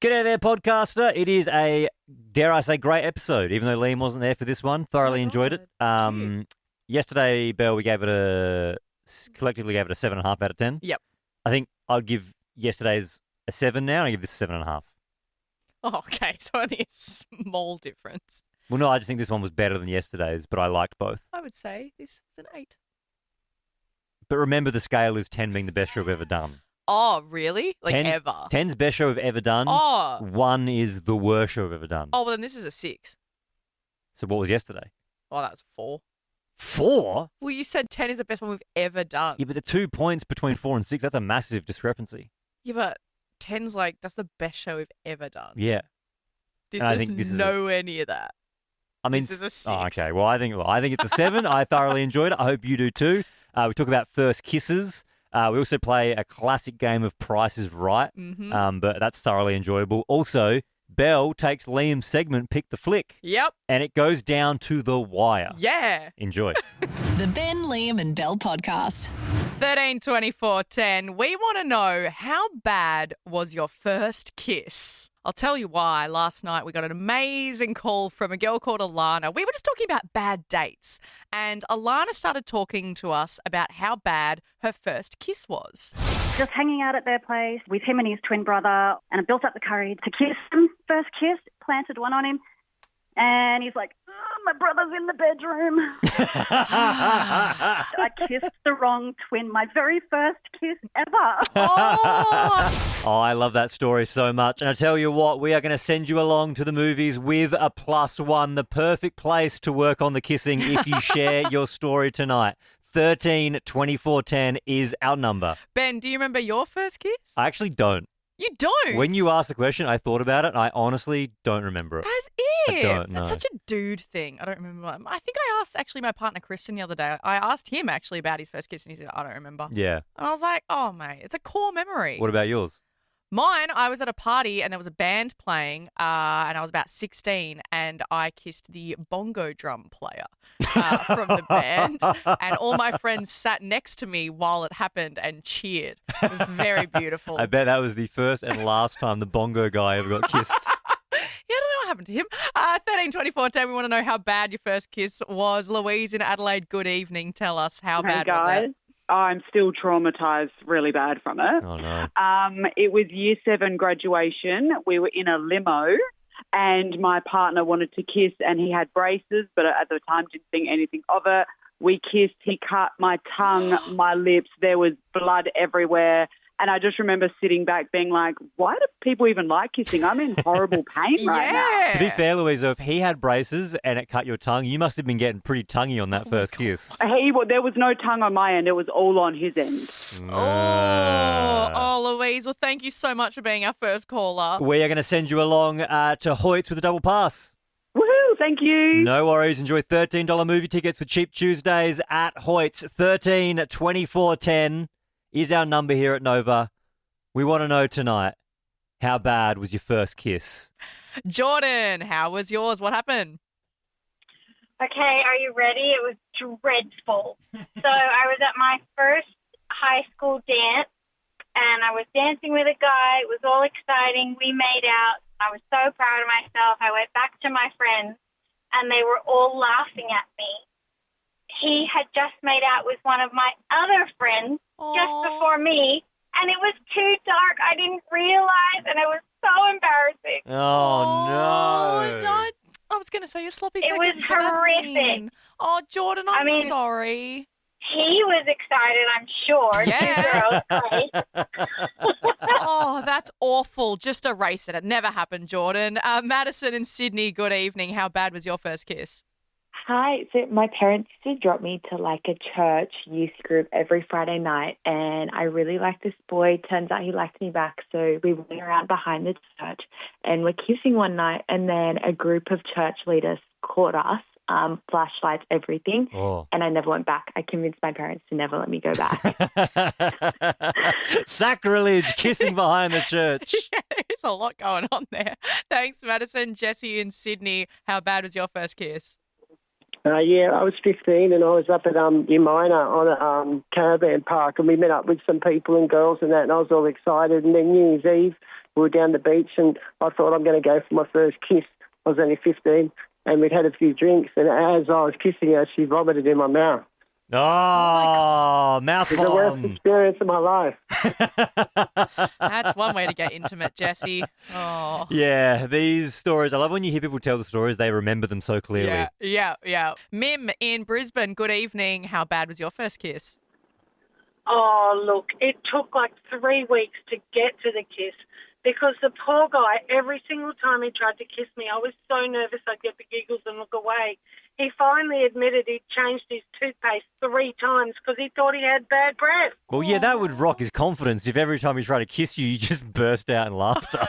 G'day there, podcaster. It is a, dare I say, great episode, even though Liam wasn't there for this one. Thoroughly enjoyed it. Yesterday, Belle, we collectively gave it a 7.5 out of 10. Yep. I think I'd give yesterday's a 7 now, and I give this a 7.5. Oh, okay. So only a small difference. Well, no, I just think this one was better than yesterday's, but I liked both. I would say this was an 8. But remember, the scale is 10 being the best show we've ever done. Oh, really? Like 10, ever? 10's best show we've ever done. Oh. 1 is the worst show we've ever done. Oh, well, then this is a 6. So what was yesterday? Oh, that's 4. 4? Well, you said 10 is the best one we've ever done. Yeah, but the 2 points between 4 and 6, that's a massive discrepancy. Yeah, but 10's like, that's the best show we've ever done. Yeah. This is nowhere near that. I mean, this is a 6. Oh, okay. Well, I think it's a 7. I thoroughly enjoyed it. I hope you do too. We talk about first kisses. We also play a classic game of Price is Right, but that's thoroughly enjoyable. Also, Belle takes Liam's segment, Pick the Flick. Yep. And it goes down to the wire. Yeah. Enjoy. The Ben, Liam and Belle podcast. 13 24 10. We want to know, how bad was your first kiss? I'll tell you why. Last night we got an amazing call from a girl called Alana. We were just talking about bad dates, and Alana started talking to us about how bad her first kiss was. Just hanging out at their place with him and his twin brother, and I built up the courage to kiss him. First kiss, planted one on him, and he's like, oh, my brother's in the bedroom. I kissed the wrong twin, my very first kiss ever. Oh, I love that story so much. And I tell you what, we are going to send you along to the movies with a +1, the perfect place to work on the kissing if you share your story tonight. 13 24 10 is our number. Ben, do you remember your first kiss? I actually don't. You don't? When you asked the question, I thought about it, and I honestly don't remember it. As if. I don't know. That's such a dude thing. I don't remember. I think I asked actually my partner Christian the other day. I asked him actually about his first kiss, and he said, I don't remember. Yeah. And I was like, oh, mate, it's a core memory. What about yours? Mine, I was at a party and there was a band playing, and I was about 16, and I kissed the bongo drum player from the band, and all my friends sat next to me while it happened and cheered. It was very beautiful. I bet that was the first and last time the bongo guy ever got kissed. Yeah, I don't know what happened to him. 13 24 10, we want to know how bad your first kiss was. Louise in Adelaide, good evening. Tell us, how bad was it? I'm still traumatised really bad from it. Oh, no. It was Year 7 graduation. We were in a limo and my partner wanted to kiss and he had braces, but at the time didn't think anything of it. We kissed. He cut my tongue, my lips. There was blood everywhere. And I just remember sitting back being like, why do people even like kissing? I'm in horrible pain right now. To be fair, Louise, if he had braces and it cut your tongue, you must have been getting pretty tonguey on that first kiss. There was no tongue on my end. It was all on his end. Oh, Louise. Well, thank you so much for being our first caller. We are going to send you along to Hoyts with a double pass. Woohoo, thank you. No worries. Enjoy $13 movie tickets for Cheap Tuesdays at Hoyts. 13 24 10 is our number here at Nova. We want to know tonight, how bad was your first kiss? Jordan, how was yours? What happened? Okay, are you ready? It was dreadful. So I was at my first high school dance, and I was dancing with a guy. It was all exciting. We made out. I was so proud of myself. I went back to my friends, and they were all laughing at me. He had just made out with one of my other friends just before me, and it was too dark. I didn't realize, and it was so embarrassing. Oh, no. I was going to say you're sloppy It seconds, was but that's horrific. mean. Oh, Jordan, I'm sorry. He was excited, I'm sure. Yeah. 2 girls, great. Oh, that's awful. Just erase it. It never happened, Jordan. Madison in Sydney, good evening. How bad was your first kiss? Hi. So my parents used to drop me to like a church youth group every Friday night, and I really liked this boy. Turns out he liked me back, so we went around behind the church and we're kissing one night, and then a group of church leaders caught us, flashlights, everything, and I never went back. I convinced my parents to never let me go back. Sacrilege, kissing behind the church. Yeah, there's a lot going on there. Thanks, Madison. Jesse in Sydney, how bad was your first kiss? Yeah, I was 15 and I was up at Umina on a caravan park, and we met up with some people and girls and that, and I was all excited. And then New Year's Eve, we were down the beach, and I thought I'm going to go for my first kiss. I was only 15, and we'd had a few drinks, and as I was kissing her, she vomited in my mouth. Oh, mouth It was the worst bomb. experience of my life. That's one way to get intimate, Jesse. Oh. Yeah, these stories, I love when you hear people tell the stories, they remember them so clearly. Yeah. Mim in Brisbane, good evening. How bad was your first kiss? Oh, look, it took like 3 weeks to get to the kiss because the poor guy, every single time he tried to kiss me, I was so nervous I'd get the giggles and look away. He finally admitted he'd changed his toothpaste 3 times because he thought he had bad breath. Well, yeah, that would rock his confidence if every time he tried to kiss you, you just burst out in laughter.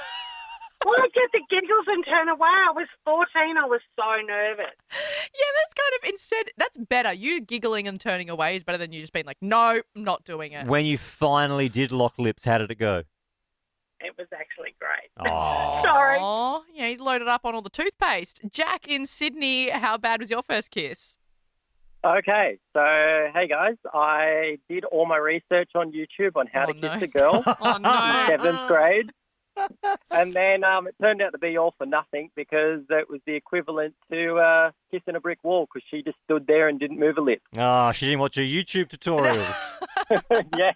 Well, I'd get the giggles and turn away. I was 14. I was so nervous. Yeah, that's kind of that's better. You giggling and turning away is better than you just being like, no, I'm not doing it. When you finally did lock lips, how did it go? It was actually great. Oh. Sorry. Aw, yeah, he's loaded up on all the toothpaste. Jack in Sydney, how bad was your first kiss? Okay, so hey guys, I did all my research on YouTube on how to kiss a girl Oh, no. in 7th grade. And then it turned out to be all for nothing because it was the equivalent to kissing a brick wall because she just stood there and didn't move a lip. Oh, she didn't watch your YouTube tutorials. Yeah.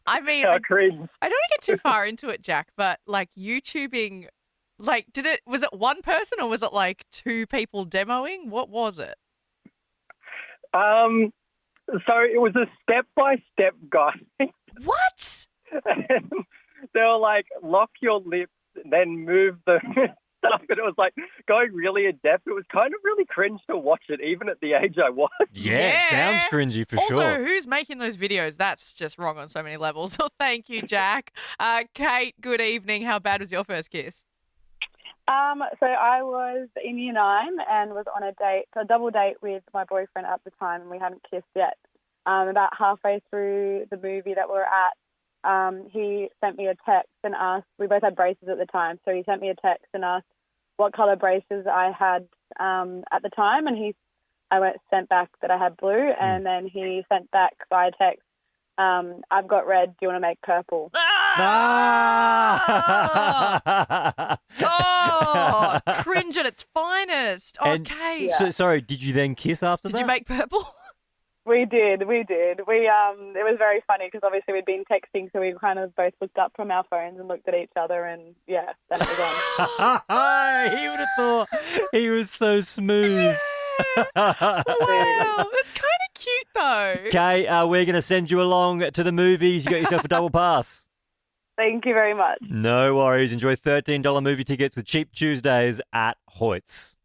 I mean, How cringe. I don't want to get too far into it, Jack, but like YouTubing, like, was it one person or was it like 2 people demoing? What was it? So it was a step-by-step guide. What? They were like, lock your lips, then move the stuff. And it was like going really in depth. It was kind of really cringe to watch it, even at the age I was. Yeah, it sounds cringy for also, sure. who's making those videos? That's just wrong on so many levels. So thank you, Jack. Kate, good evening. How bad was your first kiss? So I was in Year 9 and was on a double date with my boyfriend at the time, and we hadn't kissed yet. About halfway through the movie that we were at, he sent me a text and asked, we both had braces at the time, so he sent me a text and asked what colour braces I had at the time, and I sent back that I had blue, and then he sent back via text, I've got red, do you want to make purple? Oh, cringe at its finest. Okay. So, sorry, did you then kiss after that? Did you make purple? We did. It was very funny because obviously we'd been texting, so we kind of both looked up from our phones and looked at each other, and yeah, then it was on. He would have thought he was so smooth. Wow, that's kind of cute though. Okay, we're going to send you along to the movies. You got yourself a double pass. Thank you very much. No worries. Enjoy $13 movie tickets with Cheap Tuesdays at Hoyt's.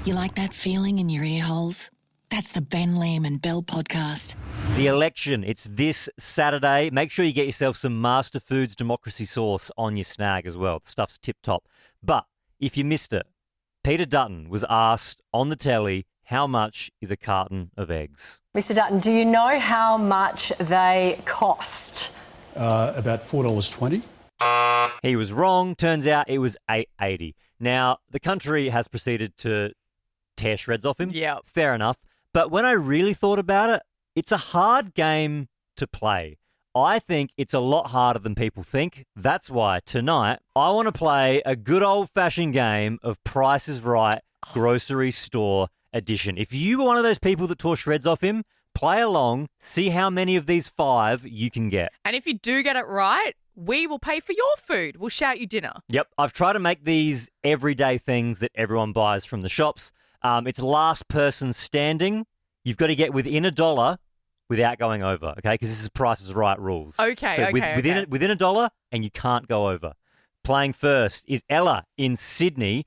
You like that feeling in your ear holes? That's the Ben, Liam and Belle podcast. The election, it's this Saturday. Make sure you get yourself some Master Foods democracy sauce on your snag as well. The stuff's tip-top. But if you missed it, Peter Dutton was asked on the telly, how much is a carton of eggs? Mr. Dutton, do you know how much they cost? About $4.20. He was wrong. Turns out it was $8.80. Now, the country has proceeded to tear shreds off him. Yeah. Fair enough. But when I really thought about it, it's a hard game to play. I think it's a lot harder than people think. That's why tonight I want to play a good old-fashioned game of Price is Right grocery store edition. If you were one of those people that tore shreds off him, play along, see how many of these 5 you can get. And if you do get it right, we will pay for your food. We'll shout you dinner. Yep, I've tried to make these everyday things that everyone buys from the shops. It's last person standing. You've got to get within $1 without going over, okay? Because this is Price is Right rules. Okay, so okay. within $1 and you can't go over. Playing first is Ella in Sydney.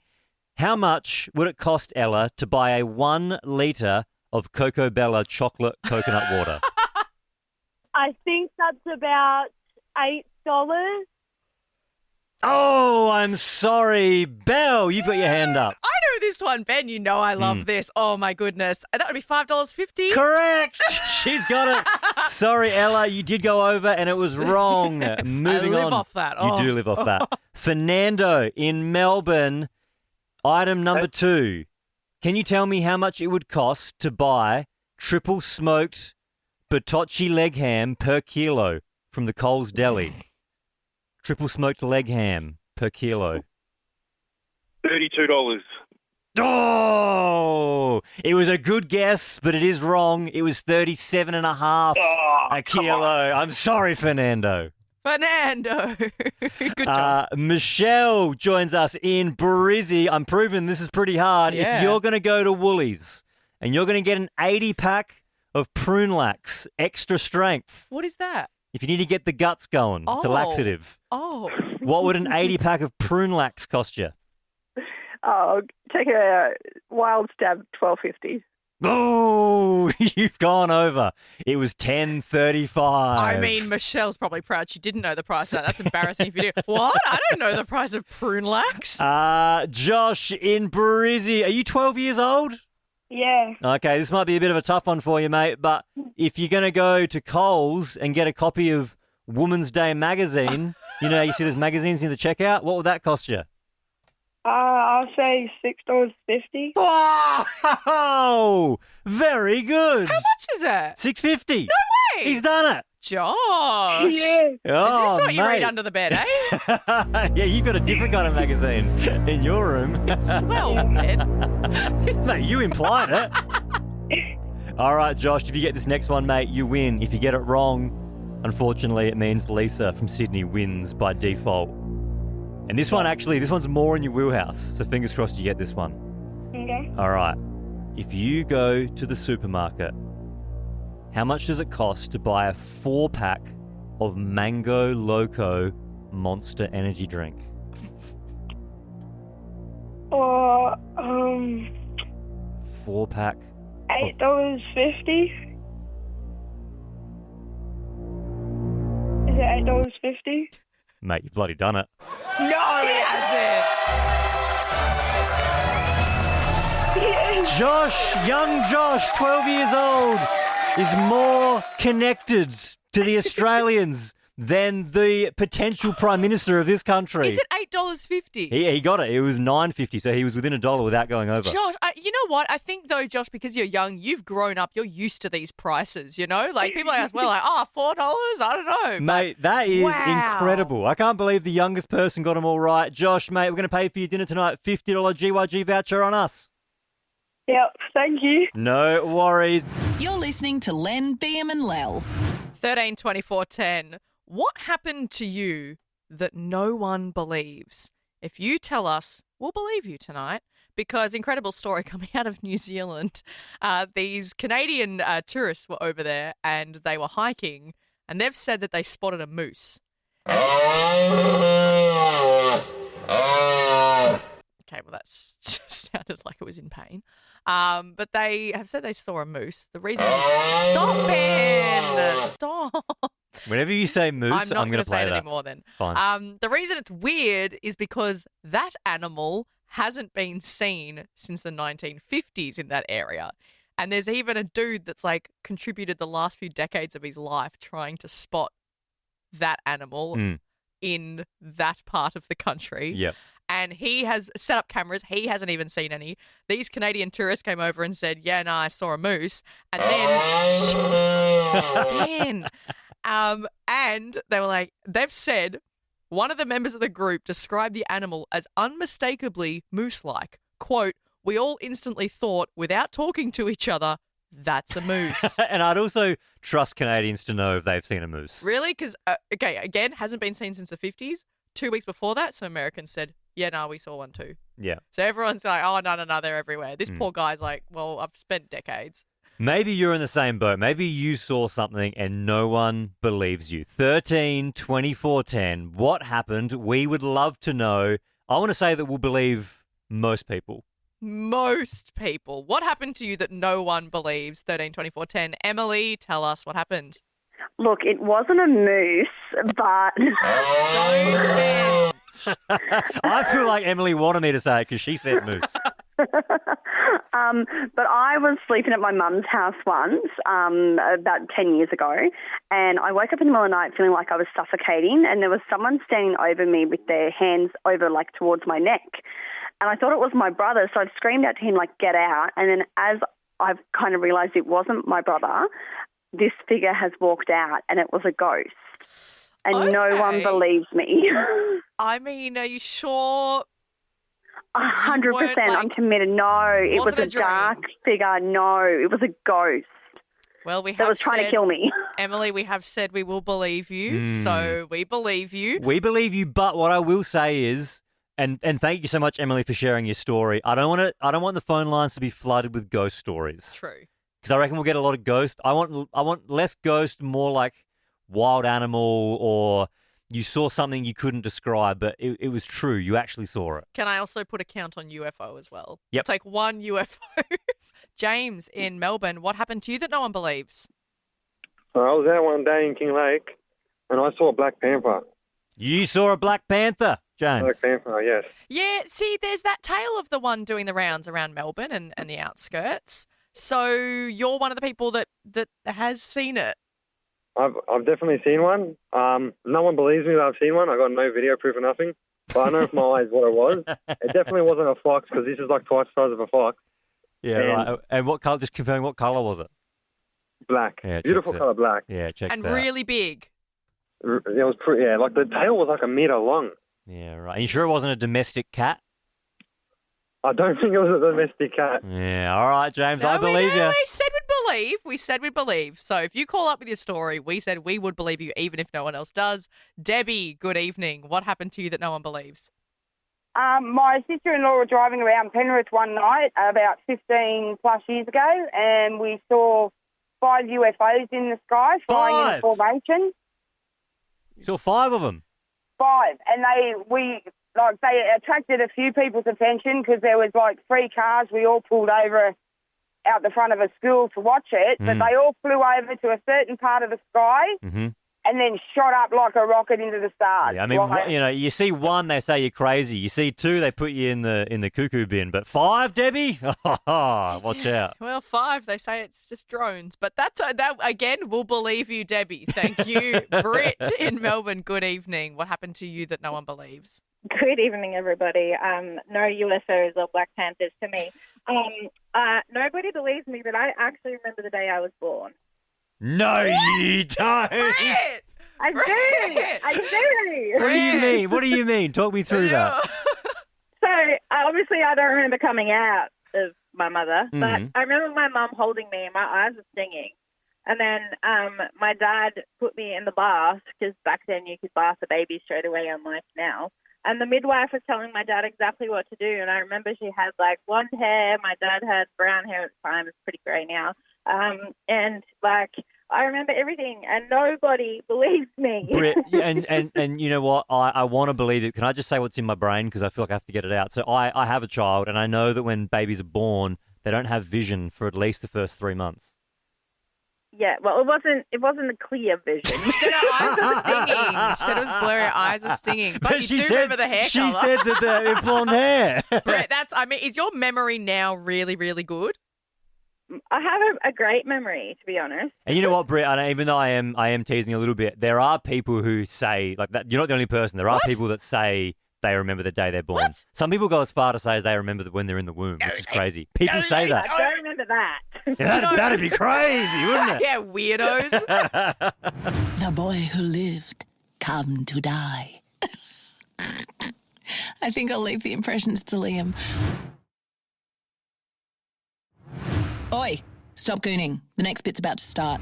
How much would it cost Ella to buy a 1 litre of Coco Bella chocolate coconut water? I think that's about $8. Oh, I'm sorry. Belle, you've got your hand up. I know this one, Ben. You know I love this. Oh, my goodness. That would be $5.50. Correct. She's got it. Sorry, Ella, you did go over and it was wrong. Moving I live on. off that. You do live off that. Fernando in Melbourne, item number 2. Can you tell me how much it would cost to buy triple smoked Bertocci leg ham per kilo from the Coles Deli? triple smoked leg ham per kilo? $32. Oh, it was a good guess, but it is wrong. It was 37.5 a kilo. I'm sorry, Fernando. Fernando. Good job. Michelle joins us in Brizzy. I'm proving this is pretty hard. Yeah. If you're going to go to Woolies and you're going to get an 80-pack of Prune Lax extra strength, What is that? if you need to get the guts going, it's a laxative. Oh. What would an 80-pack of Prune Lax cost you? Oh, take a wild stab, $12.50. Oh, you've gone over. It was $10.35. I mean, Michelle's probably proud she didn't know the price of that. That's embarrassing if you do. What? I don't know the price of Prune Lax. Josh in Brizzy. Are you 12 years old? Yeah. Okay, this might be a bit of a tough one for you, mate, but if you're going to go to Coles and get a copy of Woman's Day magazine, you know, you see those magazines in the checkout, what would that cost you? I'll say $6.50. Oh, very good. How much is it? $6.50. No way. He's done it. Josh. Yeah. Is Oh, this what you mate. read under the bed, eh? Yeah, you've got a different kind of magazine in your room. It's 12, man. Mate, you implied it. All right, Josh, if you get this next one, mate, you win. If you get it wrong, unfortunately, it means Lisa from Sydney wins by default. And this one's more in your wheelhouse, so fingers crossed you get this one. Okay. All right. If you go to the supermarket, how much does it cost to buy a 4-pack of Mango Loco Monster Energy drink? Or 4-pack. $8.50. Is it $8.50? Mate, you've bloody done it. No, he hasn't. Josh, young Josh, 12 years old, is more connected to the Australians than the potential Prime Minister of this country. Is it $8.50? He got it. It was $9.50, so he was within $1 without going over. Josh, you know what? I think, though, Josh, because you're young, you've grown up, you're used to these prices, you know? Like, people ask, well, like, $4? I don't know. Mate, that is Wow. incredible. I can't believe the youngest person got them all right. Josh, mate, we're going to pay for your dinner tonight. $50 GYG voucher on us. Yep, thank you. No worries. You're listening to Len, BM and Lel. 13 24 10. What happened to you that no one believes? If you tell us, we'll believe you tonight. Because incredible story coming out of New Zealand. These Canadian tourists were over there and they were hiking, and they've said that they spotted a moose. Okay, well, that sounded like it was in pain. But they have said they saw a moose. The reason is... Stop, Ben! Stop! Whenever you say moose, I'm not I'm going to say play it that. anymore then. Fine. The reason it's weird is because that animal hasn't been seen since the 1950s in that area. And there's even a dude that's like contributed the last few decades of his life trying to spot that animal in that part of the country. Yep. And he has set up cameras. He hasn't even seen any. These Canadian tourists came over and said, yeah, no, I saw a moose. And then... and they were like, they've said one of the members of the group described the animal as unmistakably moose-like. Quote, we all instantly thought, without talking to each other, that's a moose. And I'd also trust Canadians to know if they've seen a moose. Really? Because, okay, again, hasn't been seen since the 50s. 2 weeks before that, some Americans said, yeah, no, we saw one too. Yeah. So everyone's like, oh, no, they're everywhere. This poor guy's like, well, I've spent decades. Maybe you're in the same boat. Maybe you saw something and no one believes you. 13 24 10. What happened? We would love to know. I want to say that we'll believe most people. Most people. What happened to you that no one believes? 13 24 10. Emily, tell us what happened. Look, it wasn't a moose, but... Don't, Ben. I feel like Emily wanted me to say it because she said moose. But I was sleeping at my mum's house once, about 10 years ago, and I woke up in the middle of the night feeling like I was suffocating, and there was someone standing over me with their hands over, like, towards my neck. And I thought it was my brother, so I screamed out to him, like, get out. And then as I've kind of realised it wasn't my brother, this figure has walked out, and it was a ghost. and no one Okay. believes me. I mean, are you sure? 100%. I'm committed. No, it was Wasn't a a dream. dark figure. No, it was a ghost Well, we have that was trying to said- kill me. Emily, we have said we will believe you, so we believe you. We believe you, but what I will say is, and thank you so much, Emily, for sharing your story. I don't want the phone lines to be flooded with ghost stories. True. Because I reckon we'll get a lot of ghost. I want less ghost, more like wild animal, or you saw something you couldn't describe, but it was true. You actually saw it. Can I also put a count on UFO as well? Yep. I'll take one UFO. James in Melbourne, what happened to you that no one believes? I was out one day in King Lake, and I saw a Black Panther. You saw a Black Panther, James. Black Panther, yes. Yeah, see, there's that tale of the one doing the rounds around Melbourne and the outskirts. So you're one of the people that has seen it. I've definitely seen one. No one believes me that I've seen one. I got no video proof or nothing. But I know from my eyes what it was. It definitely wasn't a fox because this is like twice the size of a fox. Yeah, right. And what color? Just confirming, what color was it? Black. Yeah, Beautiful checks color, out. black. Yeah, checks And out. really big. It was pretty. Yeah, like the tail was like a meter long. Yeah, right. Are you sure it wasn't a domestic cat? I don't think it was a domestic cat. Yeah, all right, James, No, I believe you. We said we'd believe. We said we'd believe. So if you call up with your story, we said we would believe you even if no one else does. Debbie, good evening. What happened to you that no one believes? My sister-in-law were driving around Penrith one night about 15 plus years ago, and we saw 5 UFOs in the sky flying in formation. You saw 5 of them. 5, and they attracted a few people's attention because there was like 3 cars. We all pulled over out the front of a school to watch it, but they all flew over to a certain part of the sky. Mm-hmm. And then shot up like a rocket into the stars. Yeah, I mean, you see 1, they say you're crazy. You see 2, they put you in the cuckoo bin. But 5, Debbie, watch out. Well, 5, they say it's just drones. But that again, we'll believe you, Debbie. Thank you. Britt in Melbourne, good evening. What happened to you that no one believes? Good evening, everybody. No UFOs or Black Panthers to me. Nobody believes me, but I actually remember the day I was born. No, you don't. I do. What do you mean? What do you mean? Talk me through that. So, obviously, I don't remember coming out of my mother, but I remember my mum holding me and my eyes were stinging. And then my dad put me in the bath because back then you could bath a baby straight away, unlike now. And the midwife was telling my dad exactly what to do. And I remember she had like blonde hair. My dad had brown hair at the time. It's pretty grey now. And like I remember everything, and nobody believes me. Britt, and you know what? I want to believe it. Can I just say what's in my brain because I feel like I have to get it out? So I have a child, and I know that when babies are born, they don't have vision for at least the first 3 months. Yeah, well, it wasn't a clear vision. You said her eyes are stinging. She said it was blurry. Her eyes are stinging. But you she do said, remember the hair She colour. said that they're blonde hair. Brett, is your memory now really, really good? I have a great memory, to be honest. And you know what, Britt? Even though I am teasing a little bit, there are people who say like that. You're not the only person. There are people that say they remember the day they're born. What? Some people go as far to say as they remember when they're in the womb, which is crazy. People say that. I don't remember that. Yeah, that'd be crazy, wouldn't it? Yeah, weirdos. The boy who lived, come to die. I think I'll leave the impressions to Liam. Oi, stop gooning. The next bit's about to start.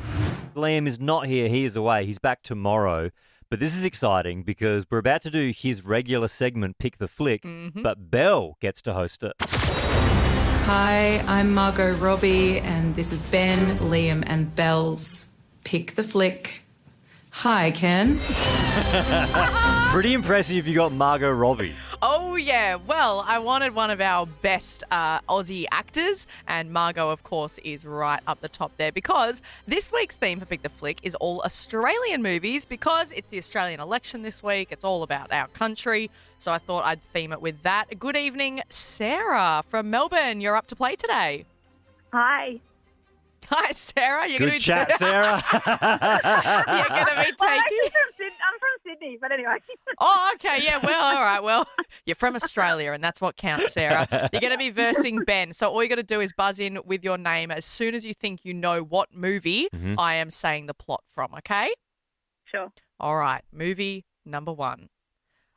Liam is not here. He is away. He's back tomorrow. But this is exciting because we're about to do his regular segment, Pick the Flick, but Belle gets to host it. Hi, I'm Margot Robbie, and this is Ben, Liam, and Belle's Pick the Flick. Hi, Ken. Pretty impressive you got Margot Robbie. Oh, yeah. Well, I wanted one of our best Aussie actors, and Margot, of course, is right up the top there because this week's theme for Pick the Flick is all Australian movies because it's the Australian election this week. It's all about our country, so I thought I'd theme it with that. Good evening, Sarah from Melbourne. You're up to play today. Hi. Hi, Sarah. You're Good gonna be chat, Sarah. You're going to be taking... I'm from Sydney, but anyway. Oh, okay. Yeah, well, all right. Well, you're from Australia, and that's what counts, Sarah. You're going to be versing Ben. So all you got to do is buzz in with your name as soon as you think you know what movie I am saying the plot from, okay? Sure. All right, movie number 1.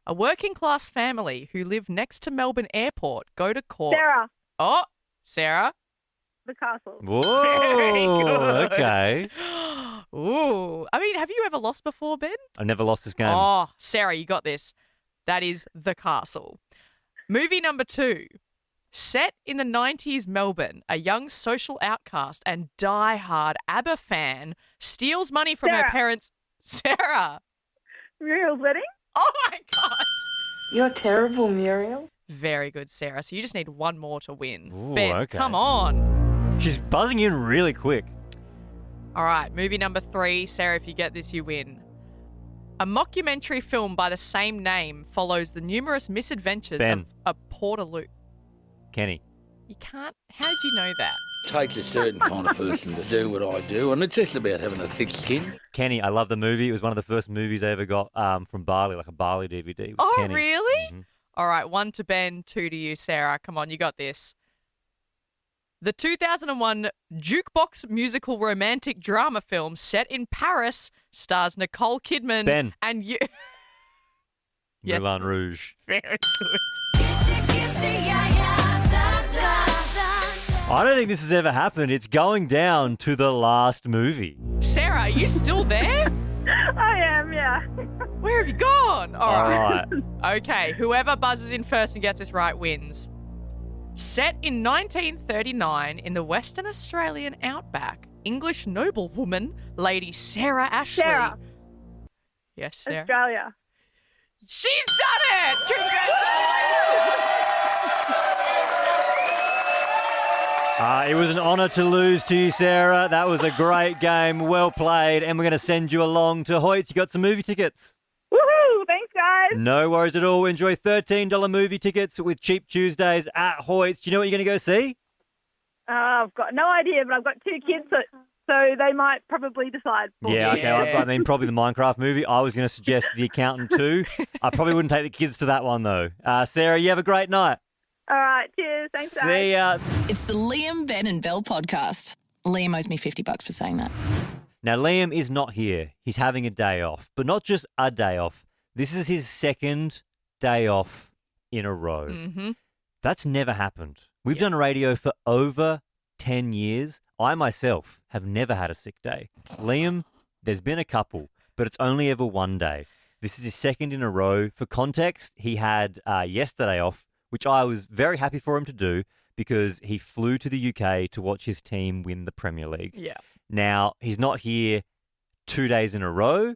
A working class family who live next to Melbourne Airport go to court. Sarah. Oh, Sarah. The Castle. Whoa. Very good. Okay. Ooh. I mean, have you ever lost before, Ben? I've never lost this game. Oh, Sarah, you got this. That is The Castle. Movie number 2. Set in the 90s Melbourne, a young social outcast and die-hard ABBA fan steals money from her Sarah. parents. Sarah. Muriel's Wedding. Oh, my gosh. You're terrible, Muriel. Very good, Sarah. So you just need one more to win. Ooh, Ben, okay. come on. She's buzzing in really quick. All right, movie number 3. Sarah, if you get this, you win. A mockumentary film by the same name follows the numerous misadventures Ben. of a Portaloo. Kenny. You can't. How did you know that? Takes a certain kind of person to do what I do, and it's just about having a thick skin. Kenny, I love the movie. It was one of the first movies I ever got from Bali, like a Bali DVD. It was Oh, Kenny. really? Mhm. All right, 1 to Ben, 2 to you, Sarah. Come on, you got this. The 2001 jukebox musical romantic drama film set in Paris stars Nicole Kidman Ben. and you. Yes. Moulin Rouge. Very good. I don't think this has ever happened. It's going down to the last movie. Sarah, are you still there? I am, yeah. Where have you gone? All right. Okay, whoever buzzes in first and gets this right wins. Set in 1939 in the Western Australian outback, English noblewoman Lady Sarah Ashley. Sarah. Yes, Sarah. Australia. She's done it! Congratulations! It was an honour to lose to you, Sarah. That was a great game. Well played. And we're going to send you along to Hoyts. You got some movie tickets. Woohoo! Thanks, guys. No worries at all. Enjoy $13 movie tickets with Cheap Tuesdays at Hoyts. Do you know what you're going to go see? I've got no idea, but I've got 2 kids, so they might probably decide for Yeah, me. okay. I mean, probably the Minecraft movie. I was going to suggest The Accountant too. I probably wouldn't take the kids to that one, though. Sarah, you have a great night. All right, cheers. Thanks, guys. See ya. It's the Liam, Ben and Belle podcast. Liam owes me $50 for saying that. Now, Liam is not here. He's having a day off, but not just a day off. This is his second day off in a row. Mm-hmm. That's never happened. We've done radio for over 10 years. I myself have never had a sick day. Liam, there's been a couple, but it's only ever one day. This is his second in a row. For context, he had yesterday off, which I was very happy for him to do because he flew to the UK to watch his team win the Premier League. Yeah. Now, he's not here 2 days in a row.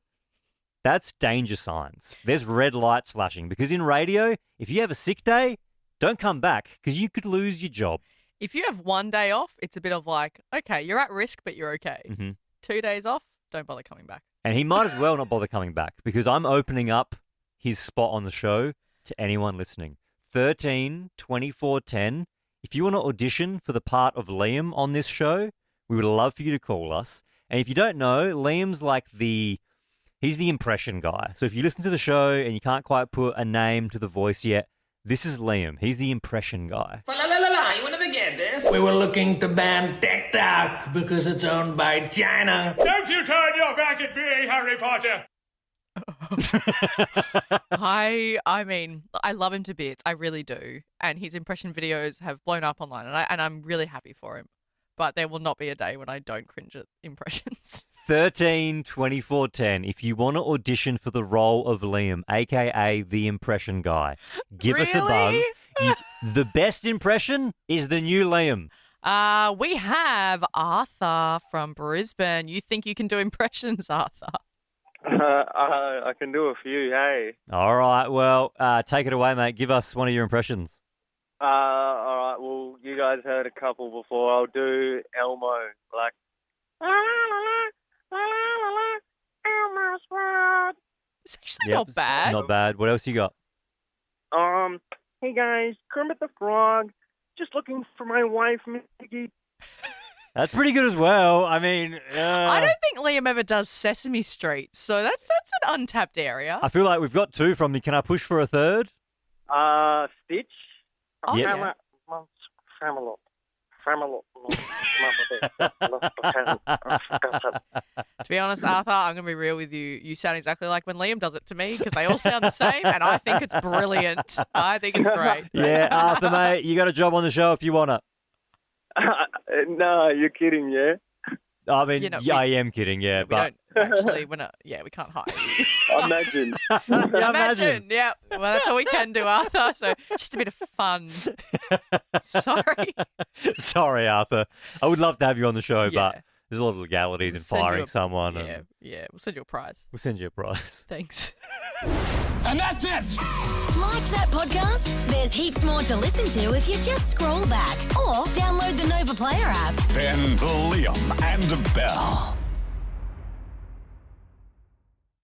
That's danger signs. There's red lights flashing because in radio, if you have a sick day, don't come back because you could lose your job. If you have one day off, it's a bit of like, okay, you're at risk, but you're okay. Mhm. 2 days off, don't bother coming back. And he might as well not bother coming back because I'm opening up his spot on the show to anyone listening. 13 24 10. If you want to audition for the part of Liam on this show, we would love for you to call us. And if you don't know, Liam's like he's the impression guy. So if you listen to the show and you can't quite put a name to the voice yet, this is Liam. He's the impression guy. You want to begin this? We were looking to ban TikTok because it's owned by China. Don't you turn your back at me, Harry Potter! I mean, I love him to bits. I really do. And his impression videos have blown up online, and I'm really happy for him. But there will not be a day when I don't cringe at impressions. 13 24 10. If you want to audition for the role of Liam, aka the impression guy, give us a buzz. The best impression is the new Liam. We have Arthur from Brisbane. You think you can do impressions, Arthur? I can do a few, hey. All right, well, take it away, mate. Give us one of your impressions. All right, well, you guys heard a couple before. I'll do Elmo, like... Elmo's World. It's actually not bad. Not bad. What else you got? Hey guys, Kermit the Frog. Just looking for my wife, Mickey. That's pretty good as well. I mean... I don't think Liam ever does Sesame Street, so that's an untapped area. I feel like we've got two from you. Can I push for a third? Stitch. Oh, yeah. be honest, Arthur, I'm going to be real with you. You sound exactly like when Liam does it to me because they all sound the same, and I think it's brilliant. I think it's great. Yeah, Arthur, mate, you got a job on the show if you want it. No, you're kidding, yeah? I mean, I am kidding, yeah, but we're not. Yeah, we can't hire you. Imagine. Imagine. Yeah. Well, that's all we can do, Arthur. So just a bit of fun. Sorry. Sorry, Arthur. I would love to have you on the show, but there's a lot of legalities in firing someone. Yeah, we'll send you a prize. We'll send you a prize. Thanks. And that's it. Liked that podcast? There's heaps more to listen to if you just scroll back or download the Nova Player app. Ben, Liam, and Belle.